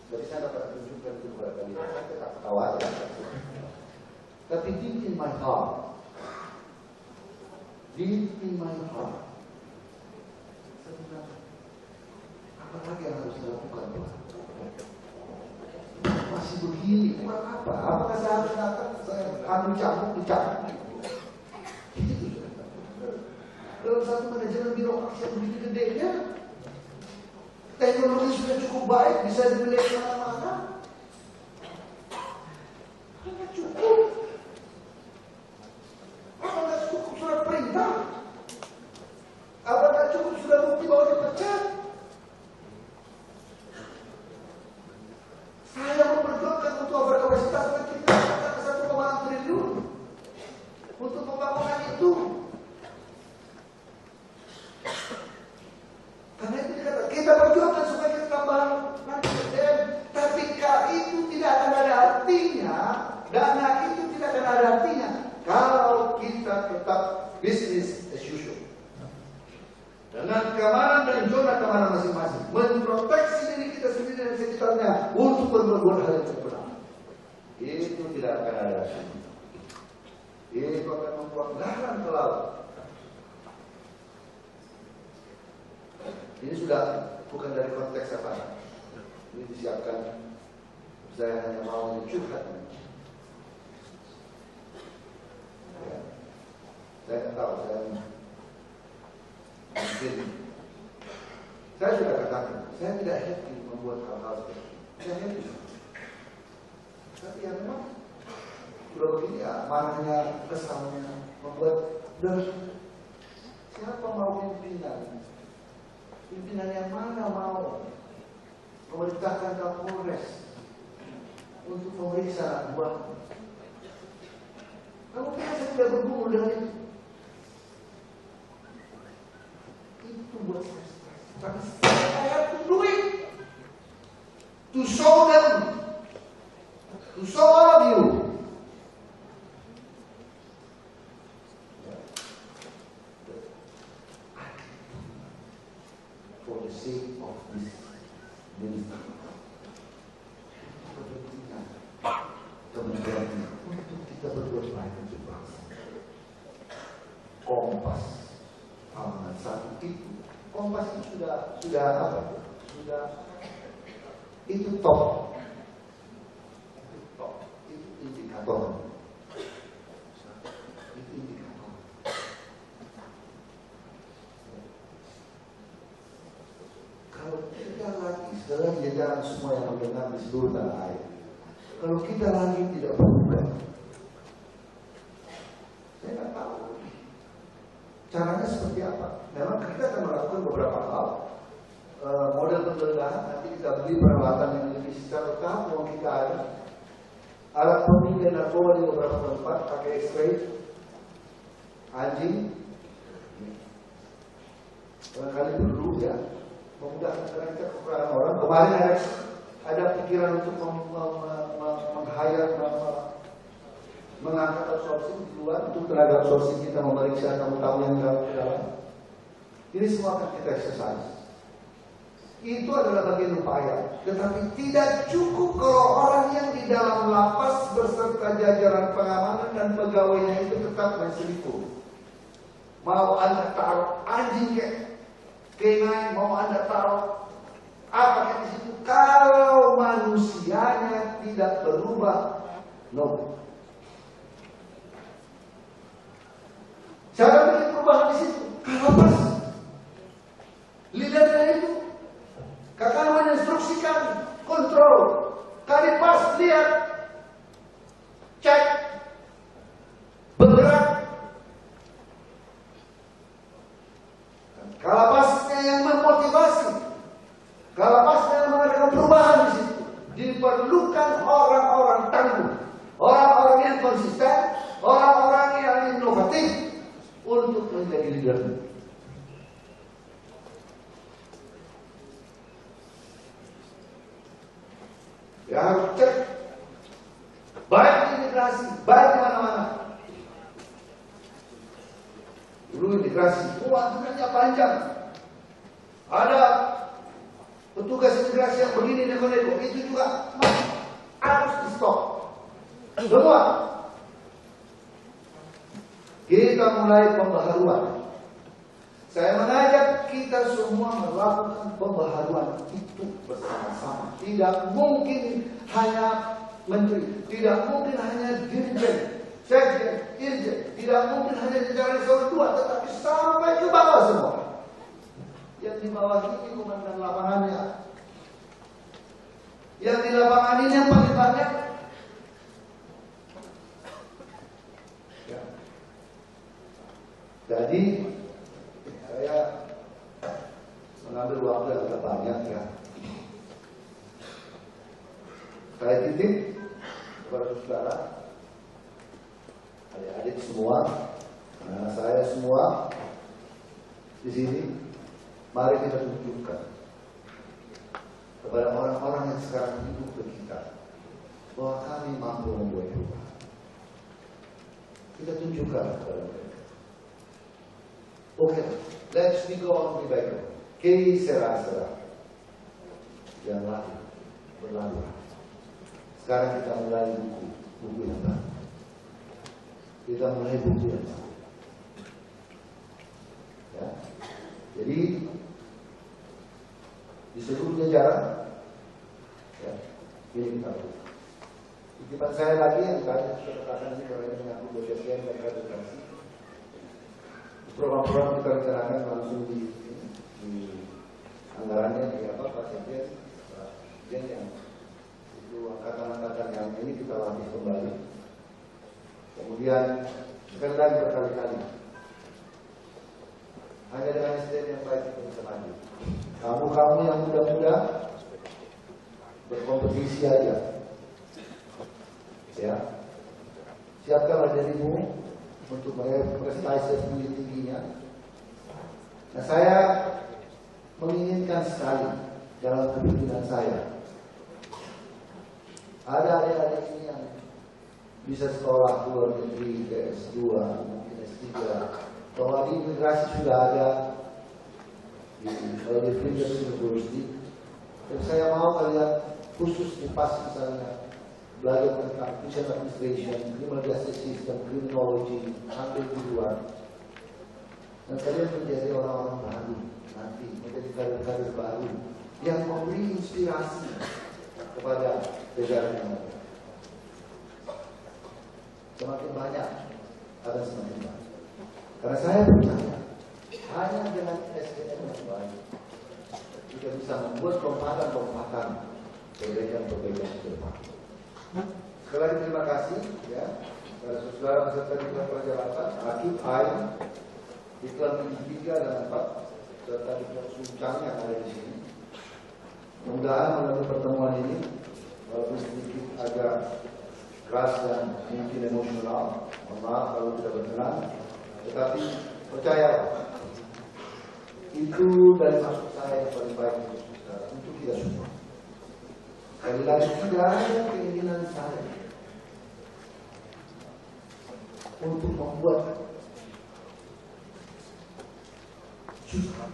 Speaker 1: Jadi saya dapat tunjukkan itu kepada kalian. Saya tetap khawatir. Tapi deep in my heart, saya bilang, apa lagi yang harus dilakukan? Masih begini, kurang apa? Apakah saya harus datang? Saya ambil dicabut. Itu. Dalam satu manajemen birokrasi yang begitu gedenya, teknologi sudah cukup baik, bisa dibeli kemana-mana. Tidak cukup. Apakah cukup surat perintah? Apakah cukup sudah bukti bahwa dipecat? Saya memperjuangkan untuk overkapasitas dan kita akan ke 1,6 triliun untuk pembangunan itu. Karena itu kita perjuangkan supaya kita tambahan nanti SDM. Tapi itu tidak akan ada artinya, dana itu tidak akan ada artinya kalau kita tetap business as usual. Dengan keamanan dan zona keamanan masing-masing, memproteksi diri kita sendiri dan sekitarnya untuk berbuat hal yang benar. Itu tidak akan ada artinya. Itu akan membuat garam ke laut. Ini sudah bukan dari konteks apa. Ini disiapkan. Saya hanya mau curhat. Ya. Saya tidak tahu. Saya sudah katakan, saya tidak happy membuat hal-hal seperti ini. Saya happy. Tapi ya memang sudah begini ya, marahnya, kesalnya membuat siapa mau pimpinan? Pimpinan yang mana mau memerintahkan Kapolres untuk memeriksa buah? Kamu biasa tidak bergumul dengan itu. Itu buat saya stres. Tapi saya have to do it. To show them. To show all of you. For the sake of this ministry. Kemudian untuk kita berbuat baik untuk bangsa. Kompas amanat satu itu. Kompas itu sudah apa? Sudah itu top. Itu indikator. Itu indikator. Kalau kita lagi setelah jajaran semua yang mendengar di seluruh tanah air, kalau kita lagi tidak berubah, saya nggak tahu caranya seperti apa. Memang kita akan melakukan beberapa hal, model penggeledahan. Nanti kita beli peralatan yang lebih secara tahap yang kita ada, alat pemilihan narkoba di beberapa tempat, pakai X-ray, anjing, barangkali perlu ya, memudahkan karena kita kekurangan orang. Kemarin ada pikiran untuk mengangkat absorpsi di luar untuk tenaga absorpsi kita memeriksa tamu-tamu yang ke dalam. Ini semua akan kita exercise. Itu adalah bagian upaya. Tetapi tidak cukup kalau orang yang di dalam lapas beserta jajaran pengamanan dan pegawainya itu tetap main selingkuh. Mau Anda taruh anjing K9, mau Anda taruh apa di situ, kalau manusianya tidak berubah, no. Cara bikin perubahan di situ, Kalapas, lidernya itu, kakak menginstruksikan, kontrol, Kalipas lihat, cek, bergerak. Kalapasnya yang memotivasi, Kalapasnya yang mengadakan perubahan di situ. Diperlukan orang-orang tangguh, orang-orang yang konsisten, orang-orang yang inovatif untuk menjadi leader. baik di imigrasi, baik di mana-mana. Dulu imigrasi, antriannya panjang. Ada petugas imigrasi yang begini neko-neko, itu juga harus di stop. Semua. Kita mulai pembaharuan. Saya mengajak kita semua melakukan pembaharuan itu bersama-sama. Tidak mungkin hanya menteri, tidak mungkin hanya dirjen, sekjen, irjen, tidak mungkin hanya jajaran eselon 2, tetapi sampai ke bawah semua. Yang di bawah ini komandan lapangannya. Yang di lapangan ini yang paling banyak. Ya. Jadi saya mengambil waktu yang agak banyak ya. Saya titip kepada saudara, adik-adik semua, anak saya semua di sini. Mari kita tunjukkan kepada orang-orang yang sekarang hidup ke kita bahwa kami mampu membuat perubahan. Kita tunjukkan kepada mereka. Oke, let's go on with the que será yang lalu berlalu. Sekarang kita mulai buku yang baru. Kita mulai buku yang baru. Ya. Jadi di seluruh jajaran, ya, ini kita lakukan. Titipan saya lagi yang tadi saya katakan ini karena menyangkut BPSDM dan kaderisasi. Program-program kita rencanakan langsung di anggarannya di apa Pak Sekjen yang itu angkatan-angkatan yang ini kita latih kembali. Kemudian sekali lagi berkali-kali. Hanya dengan SDM yang baik kita bisa maju. Kamu yang muda-muda berkompetisi aja, ya. Siapkanlah dirimu untuk meraih prestasi tinggi-tingginya. Nah, saya menginginkan sekali dalam kepemimpinan saya ada adik-adik ini yang bisa sekolah luar negeri ke S2, mungkin S3. Kalau di imigrasi sudah ada di Flinders University, dan saya mau kalian khusus di PAS misalnya belajar tentang Prison Administration, Criminal Justice System, Criminology, hampir di luar. Dan kalian menjadi orang-orang baru nanti, menjadi kader-kader baru yang memberi inspirasi kepada jajaran yang ada. Semakin banyak, akan semakin banyak. Karena saya percaya hanya dengan SDM yang baik kita bisa membuat lompatan-lompatan perbaikan-perbaikan ke depan. Sekali lagi terima kasih ya kepada saudara peserta Diklat Perjalanan, Akib, Ain, Diklat 3 dan 4, serta Diklat Suncang yang ada di sini. Mudah-mudahan melalui pertemuan ini, walaupun sedikit agak keras dan mungkin emosional, mohon maaf kalau tidak berkenan. Tetapi percaya itu dari maksud saya yang paling baik untuk kita semua. Sekali lagi tidak ada keinginan saya untuk membuat susah.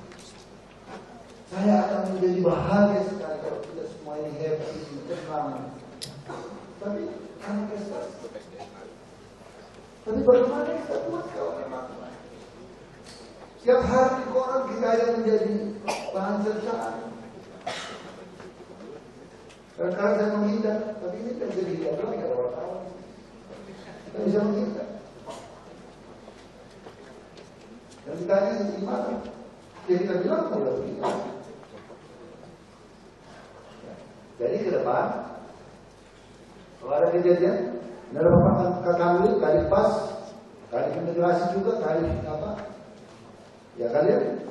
Speaker 1: Saya akan menjadi bahagia sekali kalau kita semua ini happy, tenang. Tapi karena prestasi. Tapi bagaimana kita buat kalau memang tiap hari di koran kita yang menjadi bahan cercaan. Kadang-kadang saya menghindar, tapi ini tidak bisa dihindar lagi ada wartawan. Kita bisa menghindar. Dan ditanya gimana? Ya kita bilang tidak begini. Jadi ke depan, kalau ada kejadian, ada bapak kami kali pas, kali integrasi juga, kali apa? Ya kalian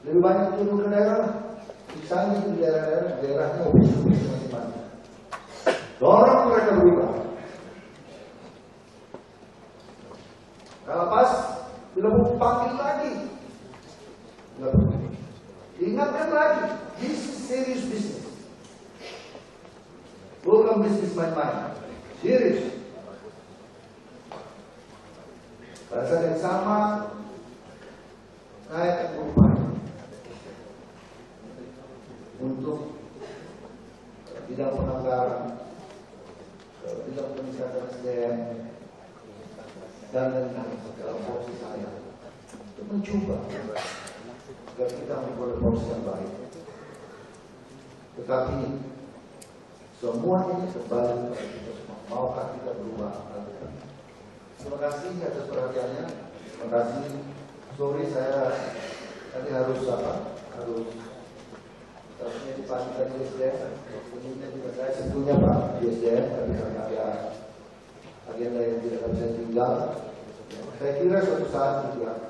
Speaker 1: lebih banyak turun ke daerah, iksan di daerahnya ofis-ofis masing-masing. Dorong mereka berubah. Kalau pas, bila mau panggil lagi, nggak perlu. Ingatkan lagi, this is serious business. Bukan bisnis main main-main. Serius. Pada saat yang sama, saya akan berupaya untuk bidang penganggaran, bidang peningkatan SDM, dan lain-lain dalam porsi saya untuk mencoba agar kita membuat porsi yang baik. Tetapi semua ini kembali kepada kita semua. Maukah kita berubah? Terima kasih atas perhatiannya. Terima kasih. Sorry saya tadi harus harusnya dipastikan di SDM. Sebelumnya juga saya sebetulnya Pak di SDM, tapi karena ada agenda yang tidak bisa tinggal. Saya kira suatu saat juga